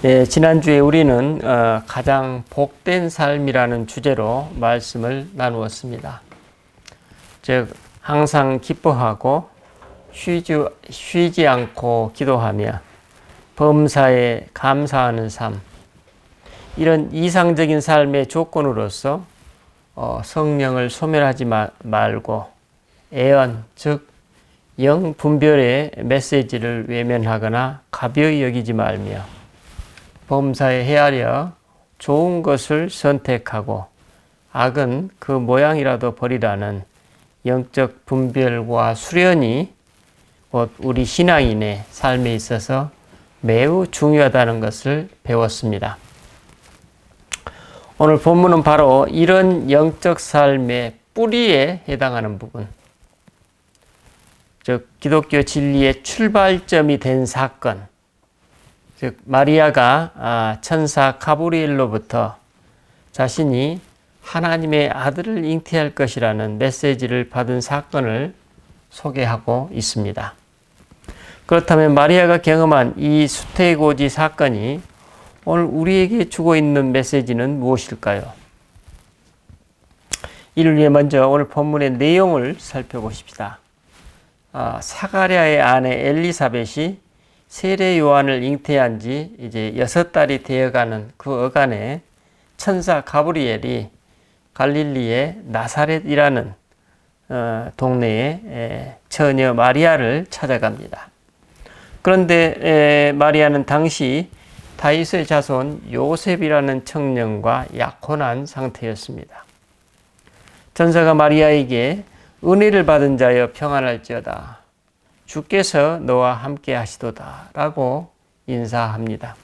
네, 지난주에 우리는 가장 복된 삶이라는 주제로 말씀을 나누었습니다. 즉, 항상 기뻐하고 쉬지 않고 기도하며 범사에 감사하는 삶, 이런 이상적인 삶의 조건으로서 성령을 소멸하지 말고 애언, 즉 영분별의 메시지를 외면하거나 가벼이 여기지 말며 범사에 헤아려 좋은 것을 선택하고 악은 그 모양이라도 버리라는 영적 분별과 수련이 곧 우리 신앙인의 삶에 있어서 매우 중요하다는 것을 배웠습니다. 오늘 본문은 바로 이런 영적 삶의 뿌리에 해당하는 부분, 즉 기독교 진리의 출발점이 된 사건, 즉 마리아가 천사 가브리엘로부터 자신이 하나님의 아들을 잉태할 것이라는 메시지를 받은 사건을 소개하고 있습니다. 그렇다면 마리아가 경험한 이 수태고지 사건이 오늘 우리에게 주고 있는 메시지는 무엇일까요? 이를 위해 먼저 오늘 본문의 내용을 살펴보십시다. 사가랴의 아내 엘리사벳이 세례 요한을 잉태한 지 이제 6달이 되어가는 그 어간에 천사 가브리엘이 갈릴리의 나사렛이라는 동네에 처녀 마리아를 찾아갑니다. 그런데 마리아는 당시 다윗의 자손 요셉이라는 청년과 약혼한 상태였습니다. 천사가 마리아에게 은혜를 받은 자여 평안할지어다. 주께서 너와 함께 하시도다 라고 인사합니다.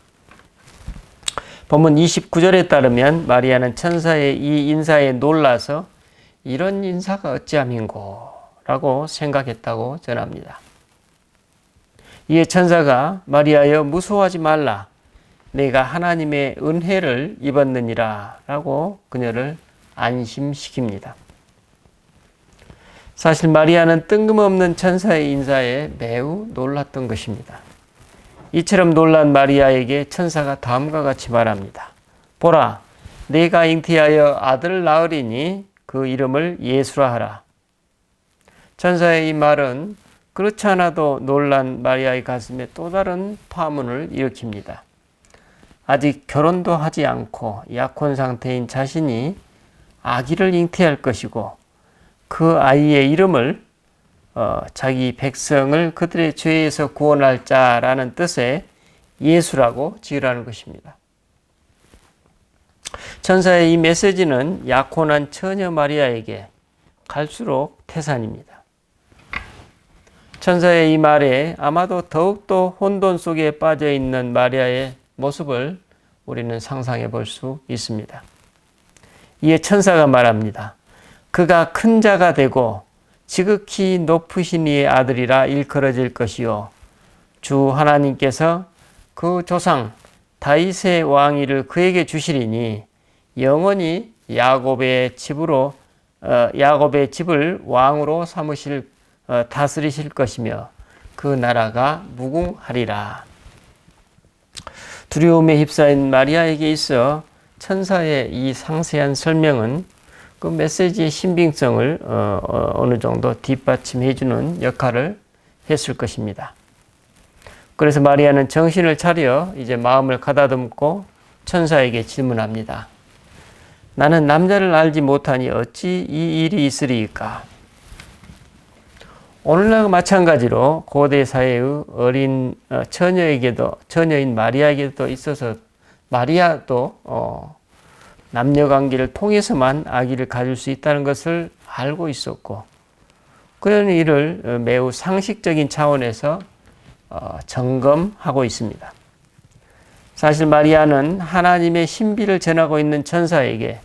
본문 29절에 따르면 마리아는 천사의 이 인사에 놀라서 이런 인사가 어찌함인고 라고 생각했다고 전합니다. 이에 천사가 마리아여 무서워하지 말라. 내가 하나님의 은혜를 입었느니라 라고 그녀를 안심시킵니다. 사실 마리아는 뜬금없는 천사의 인사에 매우 놀랐던 것입니다. 이처럼 놀란 마리아에게 천사가 다음과 같이 말합니다. 보라, 내가 잉태하여 아들을 낳으리니 그 이름을 예수라 하라. 천사의 이 말은 그렇지 않아도 놀란 마리아의 가슴에 또 다른 파문을 일으킵니다. 아직 결혼도 하지 않고 약혼 상태인 자신이 아기를 잉태할 것이고 그 아이의 이름을 자기 백성을 그들의 죄에서 구원할 자라는 뜻의 예수라고 지으라는 것입니다. 천사의 이 메시지는 약혼한 처녀 마리아에게 갈수록 태산입니다. 천사의 이 말에 아마도 더욱더 혼돈 속에 빠져 있는 마리아의 모습을 우리는 상상해 볼 수 있습니다. 이에 천사가 말합니다. 그가 큰 자가 되고 지극히 높으신 이의 아들이라 일컬어질 것이요 주 하나님께서 그 조상 다윗의 왕위를 그에게 주시리니 영원히 야곱의 집을 왕으로 삼으실 다스리실 것이며 그 나라가 무궁하리라. 두려움에 휩싸인 마리아에게 있어 천사의 이 상세한 설명은 그 메시지의 신빙성을 어느 정도 뒷받침해 주는 역할을 했을 것입니다. 그래서 마리아는 정신을 차려 이제 마음을 가다듬고 천사에게 질문합니다. 나는 남자를 알지 못하니 어찌 이 일이 있으리이까? 오늘날과 마찬가지로 고대 사회의 어린 처녀인 마리아에게도 있어서 마리아도 남녀관계를 통해서만 아기를 가질 수 있다는 것을 알고 있었고 그런 일을 매우 상식적인 차원에서 점검하고 있습니다. 사실 마리아는 하나님의 신비를 전하고 있는 천사에게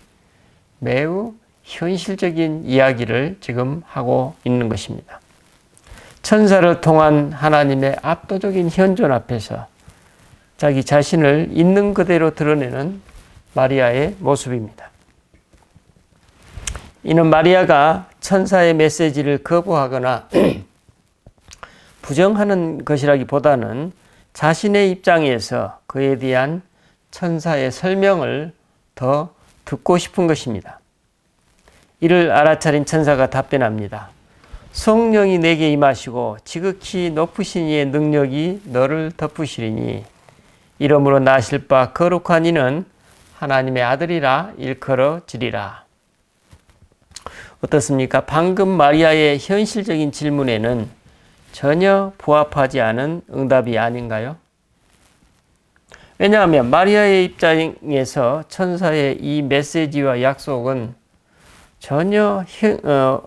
매우 현실적인 이야기를 지금 하고 있는 것입니다. 천사를 통한 하나님의 압도적인 현존 앞에서 자기 자신을 있는 그대로 드러내는 마리아의 모습입니다. 이는 마리아가 천사의 메시지를 거부하거나 부정하는 것이라기보다는 자신의 입장에서 그에 대한 천사의 설명을 더 듣고 싶은 것입니다. 이를 알아차린 천사가 답변합니다. 성령이 내게 임하시고 지극히 높으신 이의 능력이 너를 덮으시리니 이러므로 나실 바 거룩한 이는 하나님의 아들이라 일컬어지리라. 어떻습니까? 방금 마리아의 현실적인 질문에는 전혀 부합하지 않은 응답이 아닌가요? 왜냐하면 마리아의 입장에서 천사의 이 메시지와 약속은 전혀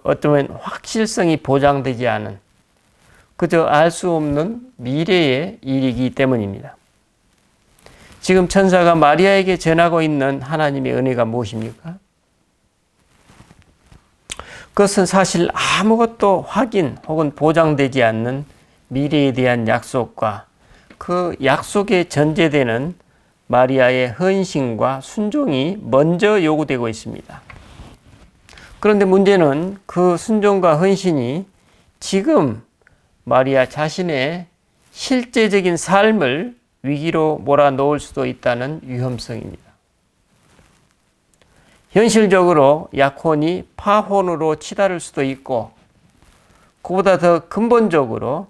어쩌면 확실성이 보장되지 않은 그저 알 수 없는 미래의 일이기 때문입니다. 지금 천사가 마리아에게 전하고 있는 하나님의 은혜가 무엇입니까? 그것은 사실 아무것도 확인 혹은 보장되지 않는 미래에 대한 약속과 그 약속에 전제되는 마리아의 헌신과 순종이 먼저 요구되고 있습니다. 그런데 문제는 그 순종과 헌신이 지금 마리아 자신의 실제적인 삶을 위기로 몰아넣을 수도 있다는 위험성입니다. 현실적으로 약혼이 파혼으로 치달을 수도 있고 그보다 더 근본적으로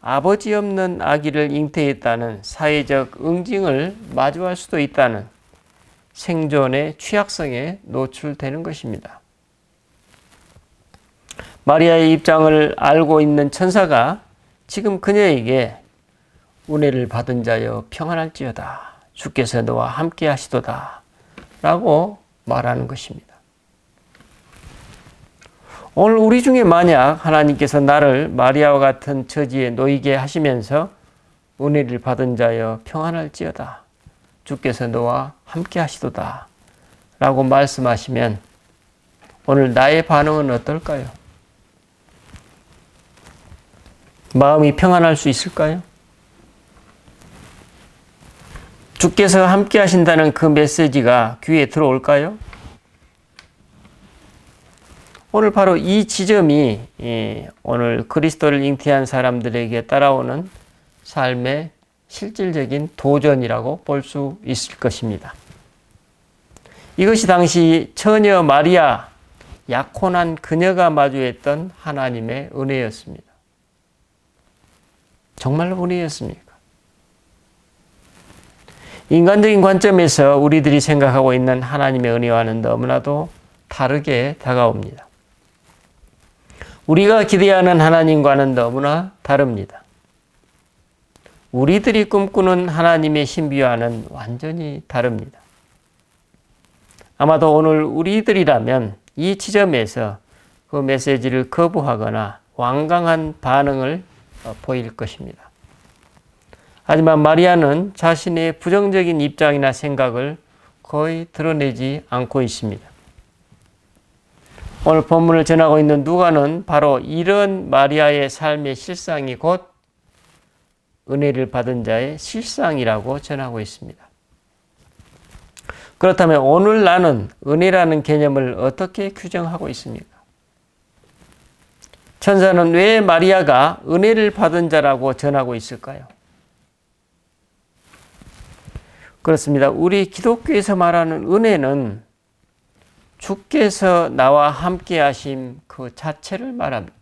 아버지 없는 아기를 잉태했다는 사회적 응징을 마주할 수도 있다는 생존의 취약성에 노출되는 것입니다. 마리아의 입장을 알고 있는 천사가 지금 그녀에게 은혜를 받은 자여 평안할지어다. 주께서 너와 함께 하시도다. 라고 말하는 것입니다. 오늘 우리 중에 만약 하나님께서 나를 마리아와 같은 처지에 놓이게 하시면서 은혜를 받은 자여 평안할지어다. 주께서 너와 함께 하시도다. 라고 말씀하시면 오늘 나의 반응은 어떨까요? 마음이 평안할 수 있을까요? 주께서 함께 하신다는 그 메시지가 귀에 들어올까요? 오늘 바로 이 지점이 오늘 그리스도를 잉태한 사람들에게 따라오는 삶의 실질적인 도전이라고 볼 수 있을 것입니다. 이것이 당시 처녀 마리아, 약혼한 그녀가 마주했던 하나님의 은혜였습니다. 정말로 은혜였습니까? 인간적인 관점에서 우리들이 생각하고 있는 하나님의 은혜와는 너무나도 다르게 다가옵니다. 우리가 기대하는 하나님과는 너무나 다릅니다. 우리들이 꿈꾸는 하나님의 신비와는 완전히 다릅니다. 아마도 오늘 우리들이라면 이 지점에서 그 메시지를 거부하거나 완강한 반응을 보일 것입니다. 하지만 마리아는 자신의 부정적인 입장이나 생각을 거의 드러내지 않고 있습니다. 오늘 본문을 전하고 있는 누가는 바로 이런 마리아의 삶의 실상이 곧 은혜를 받은 자의 실상이라고 전하고 있습니다. 그렇다면 오늘 나는 은혜라는 개념을 어떻게 규정하고 있습니까? 천사는 왜 마리아가 은혜를 받은 자라고 전하고 있을까요? 그렇습니다. 우리 기독교에서 말하는 은혜는 주께서 나와 함께 하심 그 자체를 말합니다.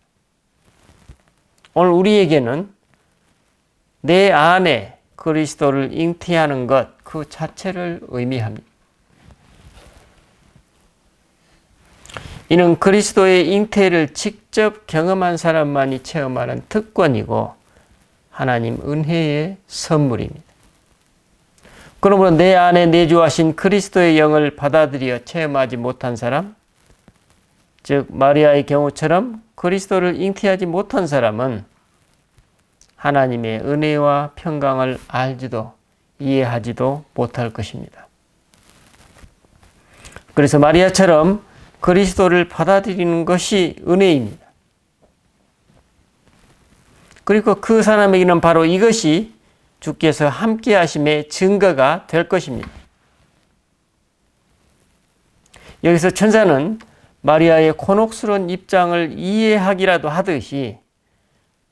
오늘 우리에게는 내 안에 그리스도를 잉태하는 것 그 자체를 의미합니다. 이는 그리스도의 잉태를 직접 경험한 사람만이 체험하는 특권이고 하나님 은혜의 선물입니다. 그러므로 내 안에 내주하신 그리스도의 영을 받아들여 체험하지 못한 사람, 즉 마리아의 경우처럼 그리스도를 잉태하지 못한 사람은 하나님의 은혜와 평강을 알지도 이해하지도 못할 것입니다. 그래서 마리아처럼 그리스도를 받아들이는 것이 은혜입니다. 그리고 그 사람에게는 바로 이것이 주께서 함께 하심의 증거가 될 것입니다. 여기서 천사는 마리아의 곤혹스러운 입장을 이해하기라도 하듯이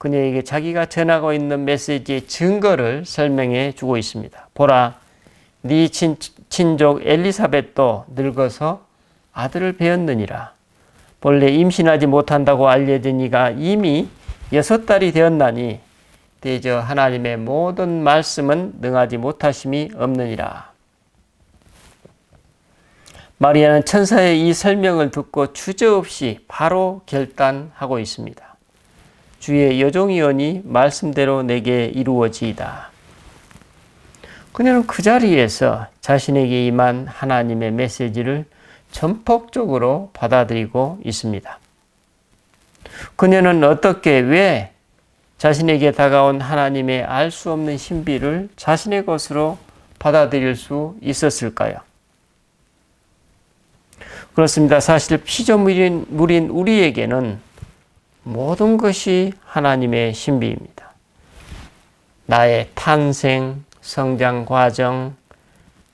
그녀에게 자기가 전하고 있는 메시지의 증거를 설명해 주고 있습니다. 보라, 네 친족 엘리사벳도 늙어서 아들을 배었느니라. 본래 임신하지 못한다고 알려진 이가 이미 6달이 되었나니 대저 하나님의 모든 말씀은 능하지 못하심이 없느니라. 마리아는 천사의 이 설명을 듣고 주저없이 바로 결단하고 있습니다. 주의 여종이오니 말씀대로 내게 이루어지이다. 그녀는 그 자리에서 자신에게 임한 하나님의 메시지를 전폭적으로 받아들이고 있습니다. 그녀는 어떻게, 왜 자신에게 다가온 하나님의 알 수 없는 신비를 자신의 것으로 받아들일 수 있었을까요? 그렇습니다. 사실 피조물인 우리에게는 모든 것이 하나님의 신비입니다. 나의 탄생, 성장 과정,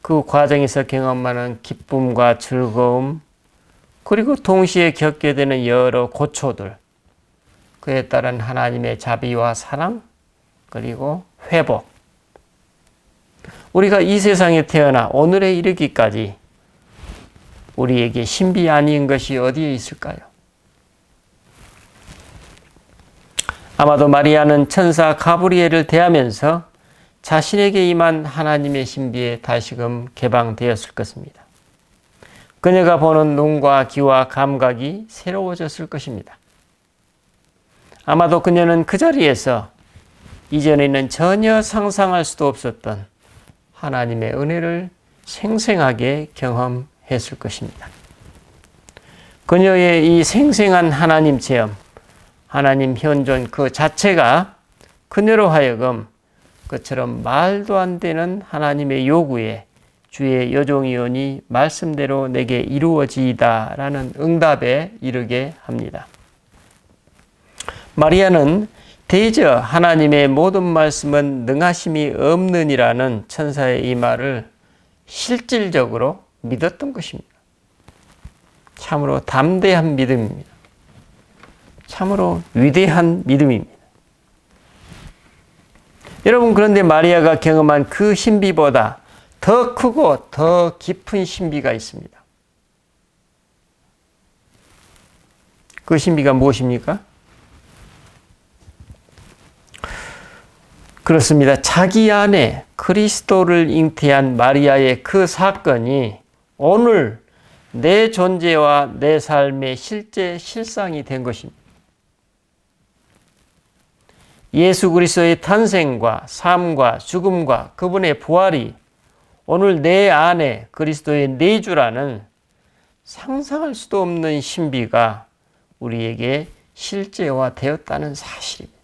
그 과정에서 경험하는 기쁨과 즐거움, 그리고 동시에 겪게 되는 여러 고초들, 그에 따른 하나님의 자비와 사랑, 그리고 회복. 우리가 이 세상에 태어나 오늘에 이르기까지 우리에게 신비 아닌 것이 어디에 있을까요? 아마도 마리아는 천사 가브리엘을 대하면서 자신에게 임한 하나님의 신비에 다시금 개방되었을 것입니다. 그녀가 보는 눈과 귀와 감각이 새로워졌을 것입니다. 아마도 그녀는 그 자리에서 이전에는 전혀 상상할 수도 없었던 하나님의 은혜를 생생하게 경험했을 것입니다. 그녀의 이 생생한 하나님 체험, 하나님 현존 그 자체가 그녀로 하여금 그처럼 말도 안 되는 하나님의 요구에 주의 여종이오니 말씀대로 내게 이루어지이다 라는 응답에 이르게 합니다. 마리아는 대저 하나님의 모든 말씀은 능하심이 없느니라는 천사의 이 말을 실질적으로 믿었던 것입니다. 참으로 담대한 믿음입니다. 참으로 위대한 믿음입니다. 여러분, 그런데 마리아가 경험한 그 신비보다 더 크고 더 깊은 신비가 있습니다. 그 신비가 무엇입니까? 그렇습니다. 자기 안에 그리스도를 잉태한 마리아의 그 사건이 오늘 내 존재와 내 삶의 실제 실상이 된 것입니다. 예수 그리스도의 탄생과 삶과 죽음과 그분의 부활이 오늘 내 안에 그리스도의 내주라는 상상할 수도 없는 신비가 우리에게 실제화되었다는 사실입니다.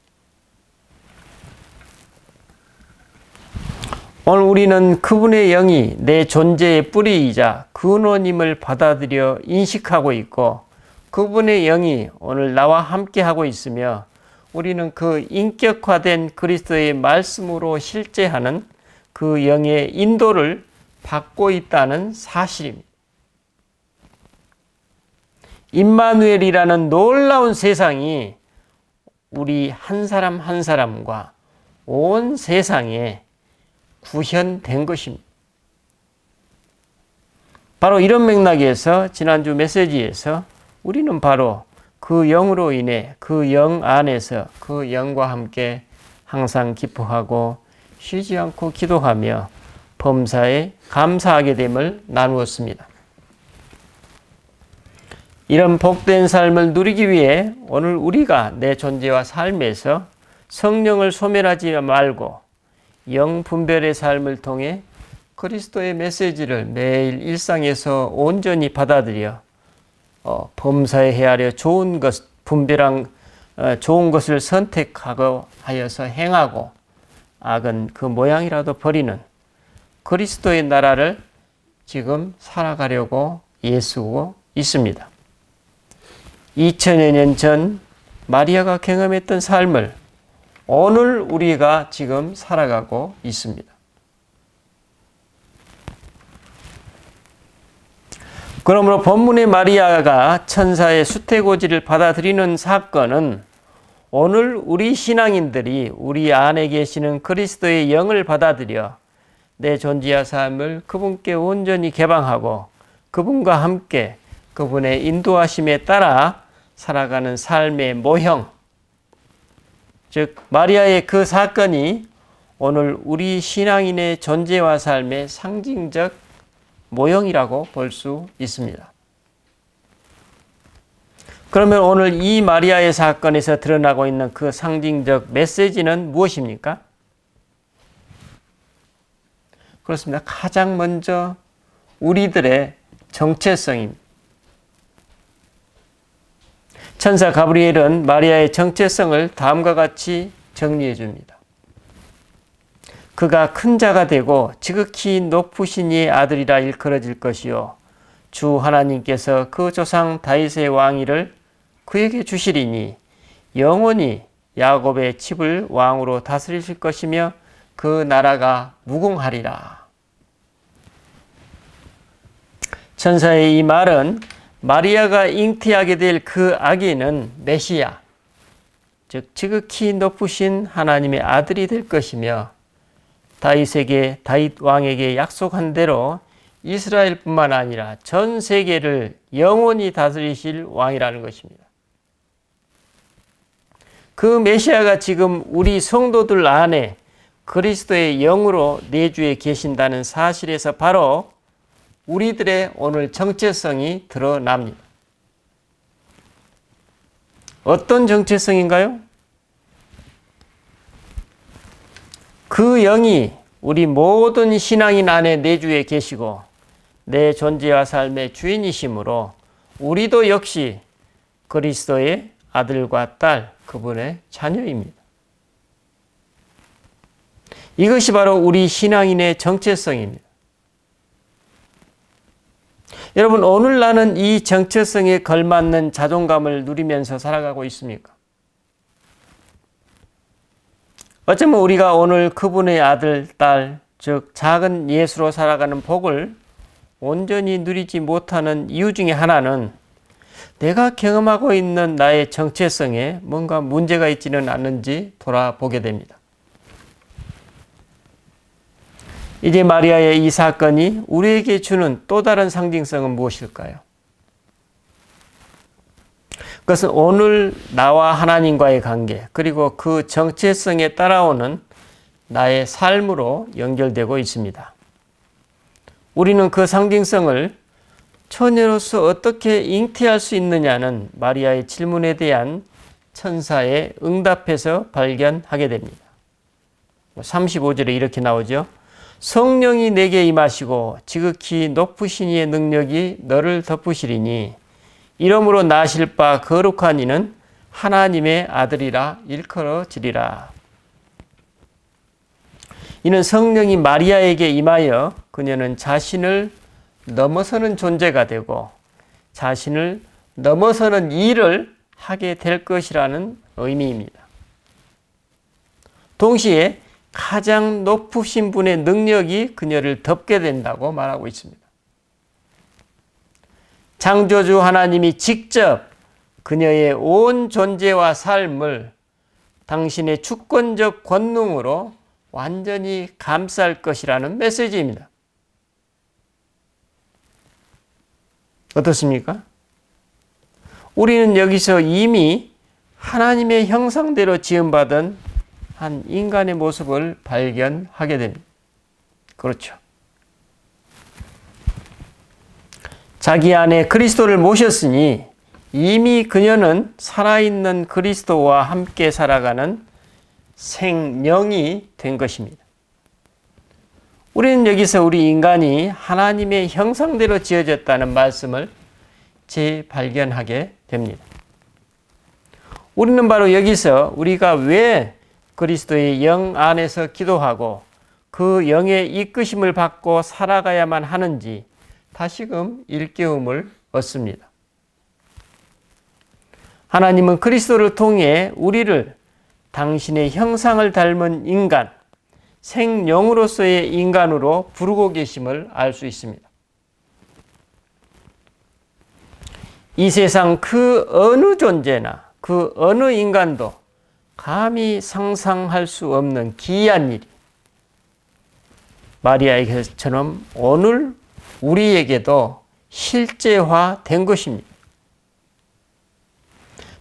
오늘 우리는 그분의 영이 내 존재의 뿌리이자 근원임을 받아들여 인식하고 있고, 그분의 영이 오늘 나와 함께하고 있으며 우리는 그 인격화된 그리스도의 말씀으로 실제하는 그 영의 인도를 받고 있다는 사실입니다. 임마누엘이라는 놀라운 세상이 우리 한 사람 한 사람과 온 세상에 구현된 것입니다. 바로 이런 맥락에서 지난주 메시지에서 우리는 바로 그 영으로 인해 그 영 안에서 그 영과 함께 항상 기뻐하고 쉬지 않고 기도하며 범사에 감사하게 됨을 나누었습니다. 이런 복된 삶을 누리기 위해 오늘 우리가 내 존재와 삶에서 성령을 소멸하지 말고 영 분별의 삶을 통해 그리스도의 메시지를 매일 일상에서 온전히 받아들여 범사에 헤아려 좋은 것, 분별한 좋은 것을 선택하고 하여서 행하고 악은 그 모양이라도 버리는 그리스도의 나라를 지금 살아가려고 애쓰고 있습니다. 2000여 년 전 마리아가 경험했던 삶을 오늘 우리가 지금 살아가고 있습니다. 그러므로 본문의 마리아가 천사의 수태고지를 받아들이는 사건은 오늘 우리 신앙인들이 우리 안에 계시는 그리스도의 영을 받아들여 내 존재와 삶을 그분께 온전히 개방하고 그분과 함께 그분의 인도하심에 따라 살아가는 삶의 모형, 즉 마리아의 그 사건이 오늘 우리 신앙인의 존재와 삶의 상징적 모형이라고 볼 수 있습니다. 그러면 오늘 이 마리아의 사건에서 드러나고 있는 그 상징적 메시지는 무엇입니까? 그렇습니다. 가장 먼저 우리들의 정체성입니다. 천사 가브리엘은 마리아의 정체성을 다음과 같이 정리해 줍니다. 그가 큰 자가 되고 지극히 높으신 이의 아들이라 일컬어질 것이요 주 하나님께서 그 조상 다윗의 왕위를 그에게 주시리니 영원히 야곱의 집을 왕으로 다스리실 것이며 그 나라가 무궁하리라. 천사의 이 말은 마리아가 잉태하게 될 그 아기는 메시아, 즉 지극히 높으신 하나님의 아들이 될 것이며 다윗 왕에게 약속한 대로 이스라엘뿐만 아니라 전 세계를 영원히 다스리실 왕이라는 것입니다. 그 메시아가 지금 우리 성도들 안에 그리스도의 영으로 내주에 계신다는 사실에서 바로 우리들의 오늘 정체성이 드러납니다. 어떤 정체성인가요? 그 영이 우리 모든 신앙인 안에 내주에 계시고 내 존재와 삶의 주인이시므로 우리도 역시 그리스도의 아들과 딸, 그분의 자녀입니다. 이것이 바로 우리 신앙인의 정체성입니다. 여러분, 오늘 나는 이 정체성에 걸맞는 자존감을 누리면서 살아가고 있습니까? 어쩌면 우리가 오늘 그분의 아들, 딸, 즉 작은 예수로 살아가는 복을 온전히 누리지 못하는 이유 중에 하나는 내가 경험하고 있는 나의 정체성에 뭔가 문제가 있지는 않는지 돌아보게 됩니다. 이제 마리아의 이 사건이 우리에게 주는 또 다른 상징성은 무엇일까요? 그것은 오늘 나와 하나님과의 관계, 그리고 그 정체성에 따라오는 나의 삶으로 연결되고 있습니다. 우리는 그 상징성을 처녀로서 어떻게 잉태할 수 있느냐는 마리아의 질문에 대한 천사의 응답에서 발견하게 됩니다. 35절에 이렇게 나오죠. 성령이 내게 임하시고 지극히 높으신 이의 능력이 너를 덮으시리니 이러므로 나실 바 거룩한 이는 하나님의 아들이라 일컬어지리라. 이는 성령이 마리아에게 임하여 그녀는 자신을 넘어서는 존재가 되고 자신을 넘어서는 일을 하게 될 것이라는 의미입니다. 동시에 가장 높으신 분의 능력이 그녀를 덮게 된다고 말하고 있습니다. 창조주 하나님이 직접 그녀의 온 존재와 삶을 당신의 주권적 권능으로 완전히 감쌀 것이라는 메시지입니다. 어떻습니까? 우리는 여기서 이미 하나님의 형상대로 지음받은 한 인간의 모습을 발견하게 됩니다. 그렇죠. 자기 안에 그리스도를 모셨으니 이미 그녀는 살아있는 그리스도와 함께 살아가는 생명이 된 것입니다. 우리는 여기서 우리 인간이 하나님의 형상대로 지어졌다는 말씀을 재발견하게 됩니다. 우리는 바로 여기서 우리가 왜 그리스도의 영 안에서 기도하고 그 영의 이끄심을 받고 살아가야만 하는지 다시금 일깨움을 얻습니다. 하나님은 그리스도를 통해 우리를 당신의 형상을 닮은 인간, 생명으로서의 인간으로 부르고 계심을 알 수 있습니다. 이 세상 그 어느 존재나 그 어느 인간도 감히 상상할 수 없는 기이한 일이 마리아에게처럼 오늘 우리에게도 실제화된 것입니다.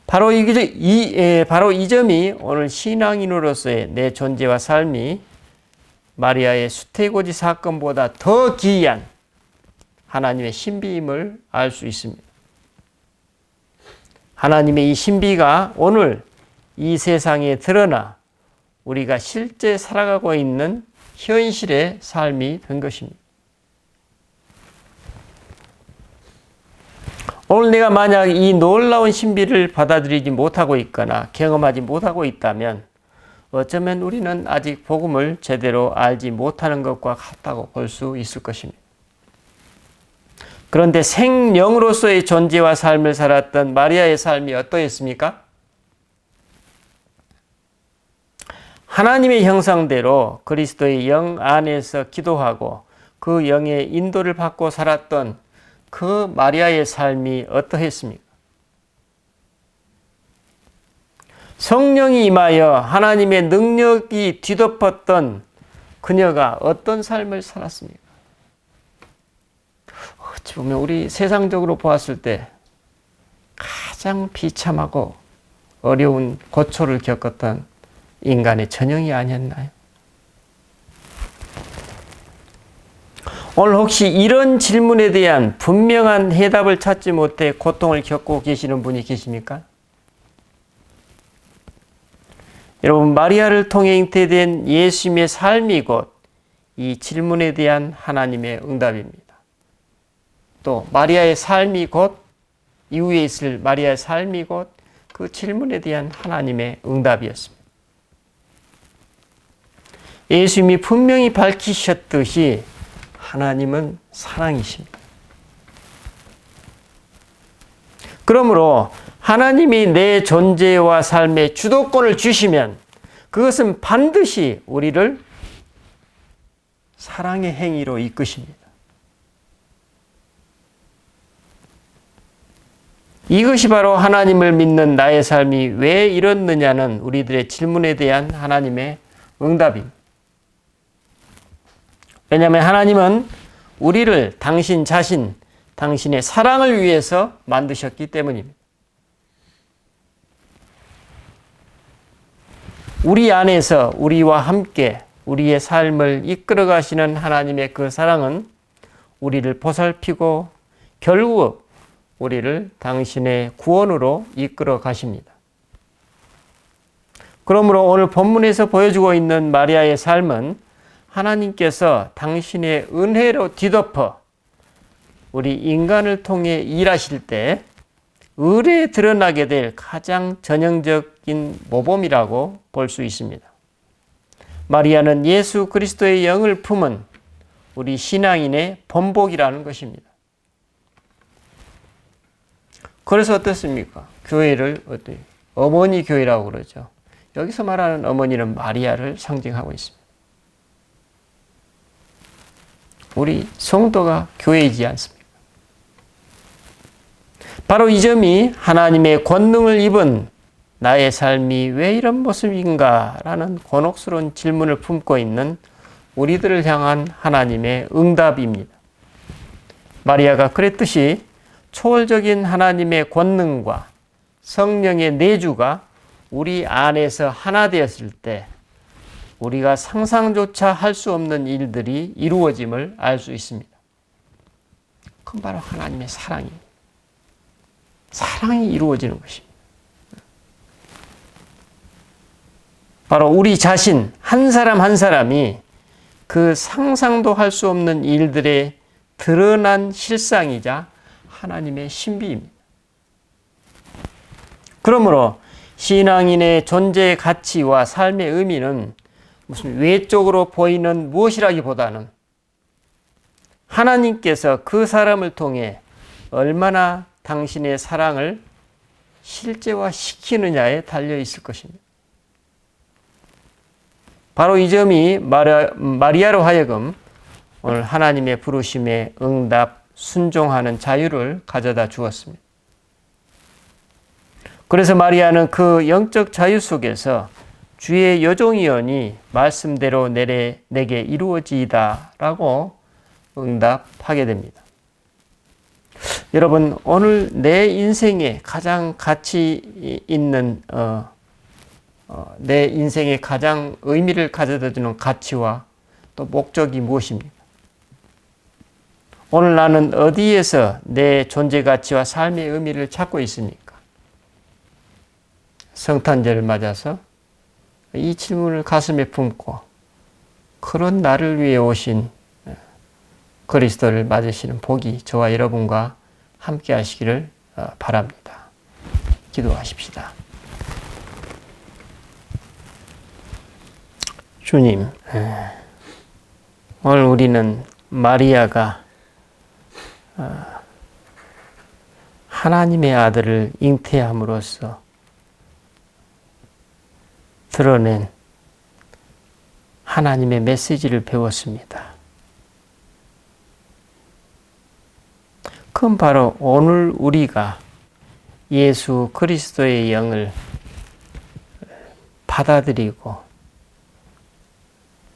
바로 이 점이 오늘 신앙인으로서의 내 존재와 삶이 마리아의 수태고지 사건보다 더 기이한 하나님의 신비임을 알 수 있습니다. 하나님의 이 신비가 오늘 이 세상에 드러나 우리가 실제 살아가고 있는 현실의 삶이 된 것입니다. 오늘 내가 만약 이 놀라운 신비를 받아들이지 못하고 있거나 경험하지 못하고 있다면 어쩌면 우리는 아직 복음을 제대로 알지 못하는 것과 같다고 볼 수 있을 것입니다. 그런데 생명으로서의 존재와 삶을 살았던 마리아의 삶이 어떠했습니까? 하나님의 형상대로 그리스도의 영 안에서 기도하고 그 영의 인도를 받고 살았던 그 마리아의 삶이 어떠했습니까? 성령이 임하여 하나님의 능력이 뒤덮었던 그녀가 어떤 삶을 살았습니까? 어찌 보면 우리 세상적으로 보았을 때 가장 비참하고 어려운 고초를 겪었던 인간의 전형이 아니었나요? 오늘 혹시 이런 질문에 대한 분명한 해답을 찾지 못해 고통을 겪고 계시는 분이 계십니까? 여러분, 마리아를 통해 잉태된 예수님의 삶이 곧 이 질문에 대한 하나님의 응답입니다. 또 마리아의 삶이 곧 이후에 있을 마리아의 삶이 곧 그 질문에 대한 하나님의 응답이었습니다. 예수님이 분명히 밝히셨듯이 하나님은 사랑이십니다. 그러므로 하나님이 내 존재와 삶의 주도권을 주시면 그것은 반드시 우리를 사랑의 행위로 이끄십니다. 이것이 바로 하나님을 믿는 나의 삶이 왜 이렇느냐는 우리들의 질문에 대한 하나님의 응답입니다. 왜냐하면 하나님은 우리를 당신 자신, 당신의 사랑을 위해서 만드셨기 때문입니다. 우리 안에서 우리와 함께 우리의 삶을 이끌어 가시는 하나님의 그 사랑은 우리를 보살피고 결국 우리를 당신의 구원으로 이끌어 가십니다. 그러므로 오늘 본문에서 보여주고 있는 마리아의 삶은 하나님께서 당신의 은혜로 뒤덮어 우리 인간을 통해 일하실 때 의례에 드러나게 될 가장 전형적인 모범이라고 볼 수 있습니다. 마리아는 예수 그리스도의 영을 품은 우리 신앙인의 본복이라는 것입니다. 그래서 어떻습니까? 교회를 어머니 교회라고 그러죠. 여기서 말하는 어머니는 마리아를 상징하고 있습니다. 우리 성도가 교회이지 않습니까? 바로 이 점이 하나님의 권능을 입은 나의 삶이 왜 이런 모습인가 라는 곤혹스러운 질문을 품고 있는 우리들을 향한 하나님의 응답입니다. 마리아가 그랬듯이 초월적인 하나님의 권능과 성령의 내주가 우리 안에서 하나 되었을 때 우리가 상상조차 할 수 없는 일들이 이루어짐을 알 수 있습니다. 그건 바로 하나님의 사랑입니다. 사랑이 이루어지는 것입니다. 바로 우리 자신 한 사람 한 사람이 그 상상도 할 수 없는 일들의 드러난 실상이자 하나님의 신비입니다. 그러므로 신앙인의 존재의 가치와 삶의 의미는 무슨 외적으로 보이는 무엇이라기보다는 하나님께서 그 사람을 통해 얼마나 당신의 사랑을 실제화시키느냐에 달려 있을 것입니다. 바로 이 점이 마리아로 하여금 오늘 하나님의 부르심에 응답, 순종하는 자유를 가져다 주었습니다. 그래서 마리아는 그 영적 자유 속에서 주의 여종이오니 말씀대로 내게 이루어지이다 라고 응답하게 됩니다. 여러분, 오늘 내 인생에 가장 가치 있는 내 인생에 가장 의미를 가져다 주는 가치와 또 목적이 무엇입니까? 오늘 나는 어디에서 내 존재 가치와 삶의 의미를 찾고 있습니까? 성탄절을 맞아서 이 질문을 가슴에 품고 그런 나를 위해 오신 그리스도를 맞으시는 복이 저와 여러분과 함께 하시기를 바랍니다. 기도하십시다. 주님, 오늘 우리는 마리아가 하나님의 아들을 잉태함으로써 드러낸 하나님의 메시지를 배웠습니다. 그건 바로 오늘 우리가 예수 그리스도의 영을 받아들이고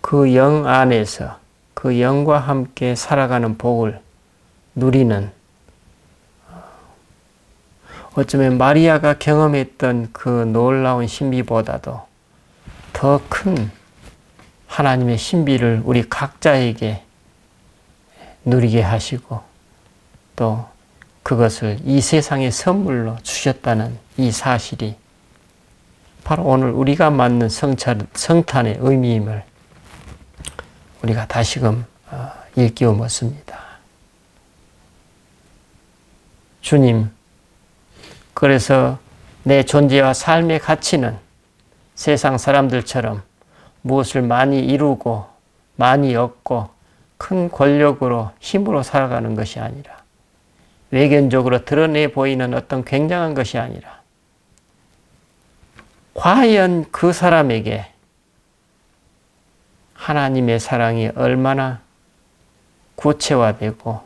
그 영 안에서 그 영과 함께 살아가는 복을 누리는, 어쩌면 마리아가 경험했던 그 놀라운 신비보다도 더 큰 하나님의 신비를 우리 각자에게 누리게 하시고 또 그것을 이 세상의 선물로 주셨다는 이 사실이 바로 오늘 우리가 맞는 성탄의 의미임을 우리가 다시금 일깨워 묻습니다. 주님, 그래서 내 존재와 삶의 가치는 세상 사람들처럼 무엇을 많이 이루고 많이 얻고 큰 권력으로 힘으로 살아가는 것이 아니라 외견적으로 드러내 보이는 어떤 굉장한 것이 아니라 과연 그 사람에게 하나님의 사랑이 얼마나 구체화되고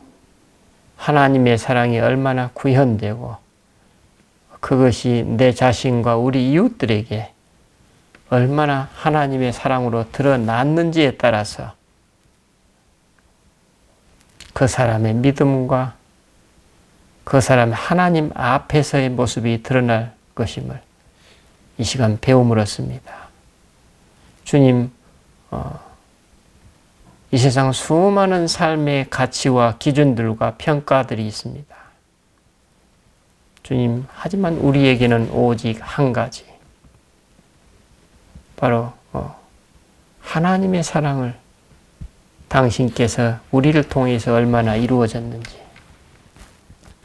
하나님의 사랑이 얼마나 구현되고 그것이 내 자신과 우리 이웃들에게 얼마나 하나님의 사랑으로 드러났는지에 따라서 그 사람의 믿음과 그 사람의 하나님 앞에서의 모습이 드러날 것임을 이 시간 배움을 얻습니다. 주님, 이 세상 수많은 삶의 가치와 기준들과 평가들이 있습니다. 주님, 하지만 우리에게는 오직 한 가지, 바로 하나님의 사랑을 당신께서 우리를 통해서 얼마나 이루어졌는지,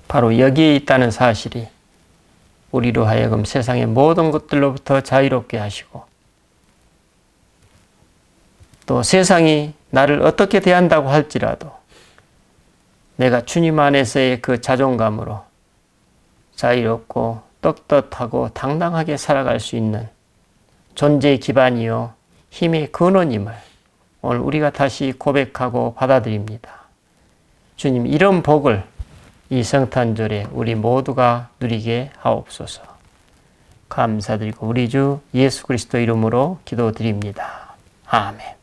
바로 여기에 있다는 사실이 우리로 하여금 세상의 모든 것들로부터 자유롭게 하시고 또 세상이 나를 어떻게 대한다고 할지라도 내가 주님 안에서의 그 자존감으로 자유롭고 떳떳하고 당당하게 살아갈 수 있는 존재의 기반이요 힘의 근원임을 오늘 우리가 다시 고백하고 받아들입니다. 주님, 이런 복을 이 성탄절에 우리 모두가 누리게 하옵소서. 감사드리고 우리 주 예수 그리스도 이름으로 기도드립니다. 아멘.